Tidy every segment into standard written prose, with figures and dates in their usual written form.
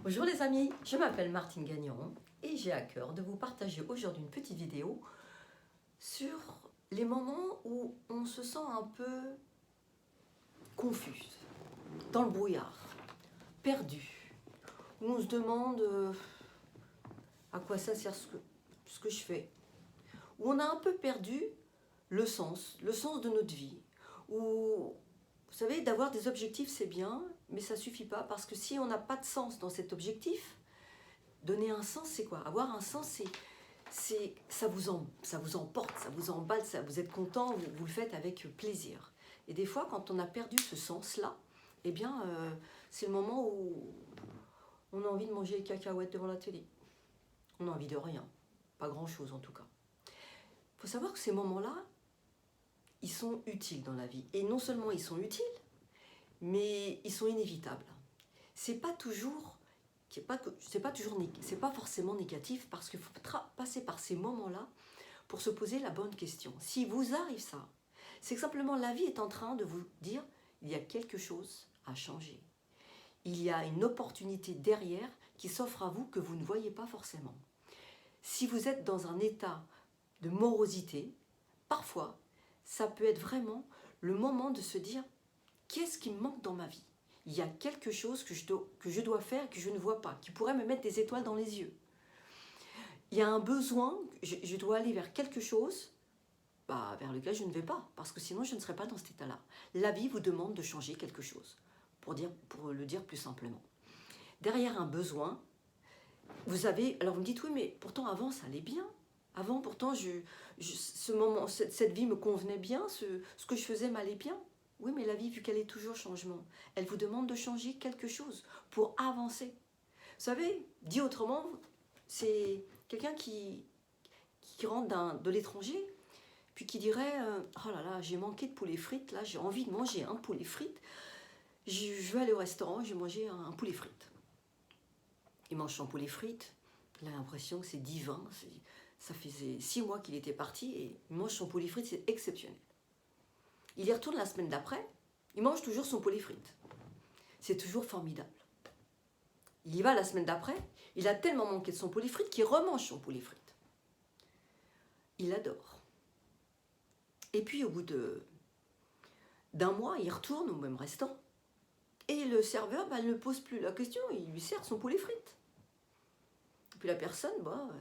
Bonjour les amis, je m'appelle Martine Gagnon et j'ai à cœur de vous partager aujourd'hui une petite vidéo sur les moments où on se sent un peu confus, dans le brouillard, perdu, où on se demande à quoi ça sert ce que je fais, où on a un peu perdu le sens de notre vie, où vous savez, d'avoir des objectifs c'est bien, mais ça suffit pas parce que si on n'a pas de sens dans cet objectif, donner un sens, c'est quoi? Avoir un sens, ça vous emporte, ça vous emballe, vous êtes content, vous le faites avec plaisir. Et des fois, quand on a perdu ce sens-là, eh bien, c'est le moment où on a envie de manger les cacahuètes devant la télé. On a envie de rien, pas grand-chose en tout cas. Il faut savoir que ces moments-là, ils sont utiles dans la vie. Et non seulement ils sont utiles, mais ils sont inévitables. C'est pas toujours c'est pas forcément négatif parce qu'il faut passer par ces moments-là pour se poser la bonne question. Si vous arrive ça, c'est que simplement la vie est en train de vous dire il y a quelque chose à changer. Il y a une opportunité derrière qui s'offre à vous que vous ne voyez pas forcément. Si vous êtes dans un état de morosité, parfois, ça peut être vraiment le moment de se dire qu'est-ce qui me manque dans ma vie? Il y a quelque chose que je dois faire et que je ne vois pas, qui pourrait me mettre des étoiles dans les yeux. Il y a un besoin, je dois aller vers quelque chose vers lequel je ne vais pas, parce que sinon je ne serai pas dans cet état-là. La vie vous demande de changer quelque chose, pour le dire plus simplement. Derrière un besoin, vous avez... Alors vous me dites, oui, mais pourtant avant ça allait bien. Avant, pourtant, cette vie me convenait bien, ce que je faisais m'allait bien. Oui, mais la vie, vu qu'elle est toujours changement, elle vous demande de changer quelque chose pour avancer. Vous savez, dit autrement, c'est quelqu'un qui rentre de l'étranger, puis qui dirait oh là là, j'ai manqué de poulet frites, là j'ai envie de manger un poulet frites, je vais aller au restaurant, je vais manger un poulet frites. Il mange son poulet frites, il a l'impression que c'est divin, ça faisait 6 mois qu'il était parti et il mange son poulet frites, c'est exceptionnel. Il y retourne la semaine d'après, il mange toujours son poulet frites. C'est toujours formidable. Il y va la semaine d'après, il a tellement manqué de son poulet frites qu'il remange son poulet frites. Il adore. Et puis au bout d'un mois, il retourne au même restaurant. Et le serveur ne pose plus la question, il lui sert son poulet frites. Et puis la personne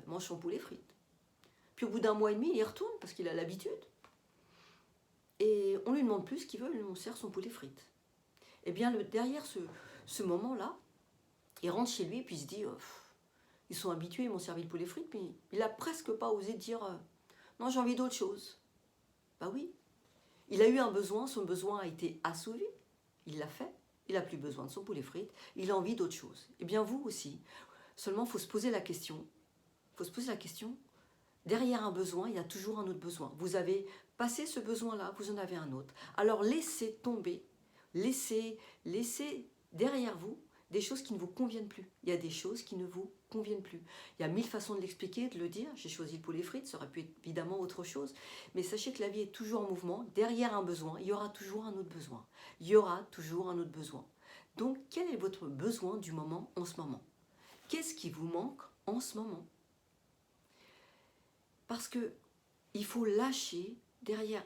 mange son poulet frites. Puis au bout d'un mois et demi, il y retourne parce qu'il a l'habitude. Et on lui demande plus ce qu'il veut, on sert son poulet frites. Et bien derrière ce moment-là, il rentre chez lui et puis il se dit ils sont habitués, ils m'ont servi le poulet frites, mais il n'a presque pas osé dire non, j'ai envie d'autre chose. Bah oui, il a eu un besoin, son besoin a été assouvi, il l'a fait, il n'a plus besoin de son poulet frites, il a envie d'autre chose. Et bien vous aussi, seulement il faut se poser la question, derrière un besoin, il y a toujours un autre besoin. Vous avez passé ce besoin-là, vous en avez un autre. Alors laissez tomber, laissez derrière vous des choses qui ne vous conviennent plus. Il y a des choses qui ne vous conviennent plus. Il y a 1000 façons de l'expliquer, de le dire. J'ai choisi le poulet frites, ça aurait pu être évidemment autre chose. Mais sachez que la vie est toujours en mouvement. Derrière un besoin, il y aura toujours un autre besoin. Il y aura toujours un autre besoin. Donc, quel est votre besoin du moment en ce moment? Qu'est-ce qui vous manque en ce moment? Parce que il faut lâcher derrière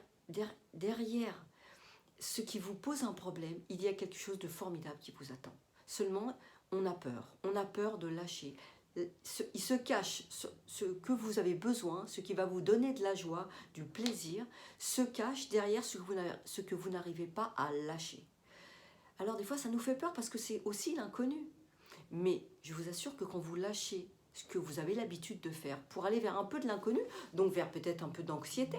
ce qui vous pose un problème, il y a quelque chose de formidable qui vous attend. Seulement, on a peur de lâcher. Il se cache ce que vous avez besoin, ce qui va vous donner de la joie, du plaisir, se cache derrière ce que vous n'arrivez pas à lâcher. Alors des fois, ça nous fait peur parce que c'est aussi l'inconnu. Mais je vous assure que quand vous lâchez ce que vous avez l'habitude de faire pour aller vers un peu de l'inconnu, donc vers peut-être un peu d'anxiété,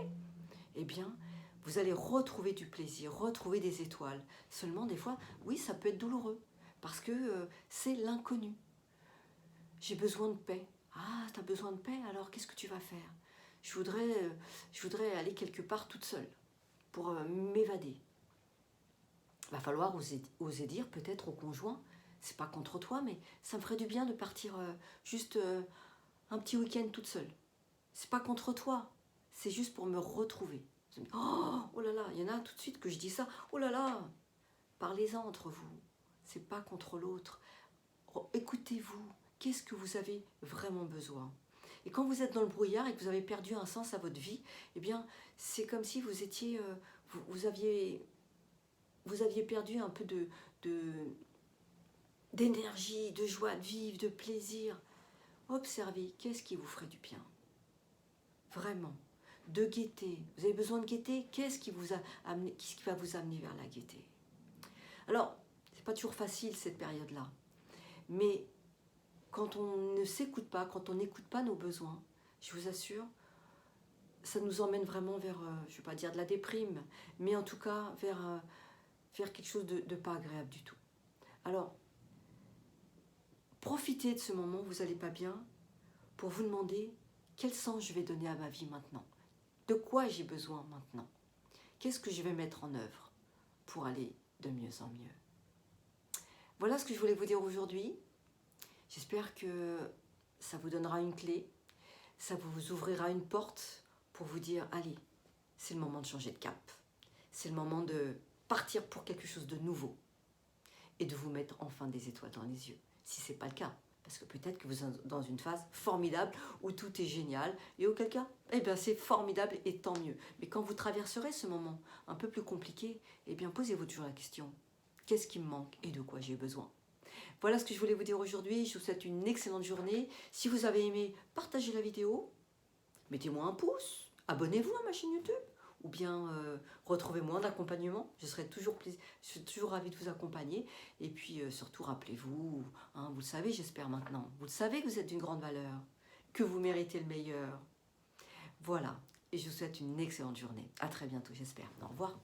eh bien, vous allez retrouver du plaisir, retrouver des étoiles. Seulement, des fois, oui, ça peut être douloureux, parce que c'est l'inconnu. J'ai besoin de paix. Ah, tu as besoin de paix, alors qu'est-ce que tu vas faire? Je voudrais aller quelque part toute seule, pour m'évader. Il va falloir oser dire peut-être au conjoint, c'est pas contre toi, mais ça me ferait du bien de partir juste un petit week-end toute seule. C'est pas contre toi, c'est juste pour me retrouver. Oh là là, il y en a tout de suite que je dis ça. Oh là là, parlez-en entre vous. C'est pas contre l'autre. écoutez-vous. Qu'est-ce que vous avez vraiment besoin? Et quand vous êtes dans le brouillard et que vous avez perdu un sens à votre vie, eh bien, c'est comme si vous étiez, vous aviez perdu un peu d'énergie, de joie de vivre, de plaisir. Observez, qu'est-ce qui vous ferait du bien? Vraiment. De gaieté. Vous avez besoin de gaieté? Qu'est-ce qui va vous amener vers la gaieté? Alors, c'est pas toujours facile cette période-là. Mais quand on ne s'écoute pas, quand on n'écoute pas nos besoins, je vous assure, ça nous emmène vraiment vers, je ne vais pas dire de la déprime, mais en tout cas vers quelque chose de pas agréable du tout. Alors, profitez de ce moment où vous n'allez pas bien pour vous demander quel sens je vais donner à ma vie maintenant. De quoi j'ai besoin maintenant? Qu'est-ce que je vais mettre en œuvre pour aller de mieux en mieux? Voilà ce que je voulais vous dire aujourd'hui. J'espère que ça vous donnera une clé, ça vous ouvrira une porte pour vous dire, allez, c'est le moment de changer de cap. C'est le moment de partir pour quelque chose de nouveau et de vous mettre enfin des étoiles dans les yeux, si ce n'est pas le cas. Parce que peut-être que vous êtes dans une phase formidable où tout est génial et auquel cas, eh bien c'est formidable et tant mieux. Mais quand vous traverserez ce moment un peu plus compliqué, eh bien posez-vous toujours la question, qu'est-ce qui me manque et de quoi j'ai besoin? Voilà ce que je voulais vous dire aujourd'hui. Je vous souhaite une excellente journée. Si vous avez aimé, partagez la vidéo, mettez-moi un pouce, abonnez-vous à ma chaîne YouTube ou bien retrouvez-moi en accompagnement. Je suis toujours ravie de vous accompagner. Et puis surtout, rappelez-vous, hein, vous le savez, j'espère maintenant, vous le savez que vous êtes d'une grande valeur, que vous méritez le meilleur. Voilà, et je vous souhaite une excellente journée. À très bientôt, j'espère. Au revoir.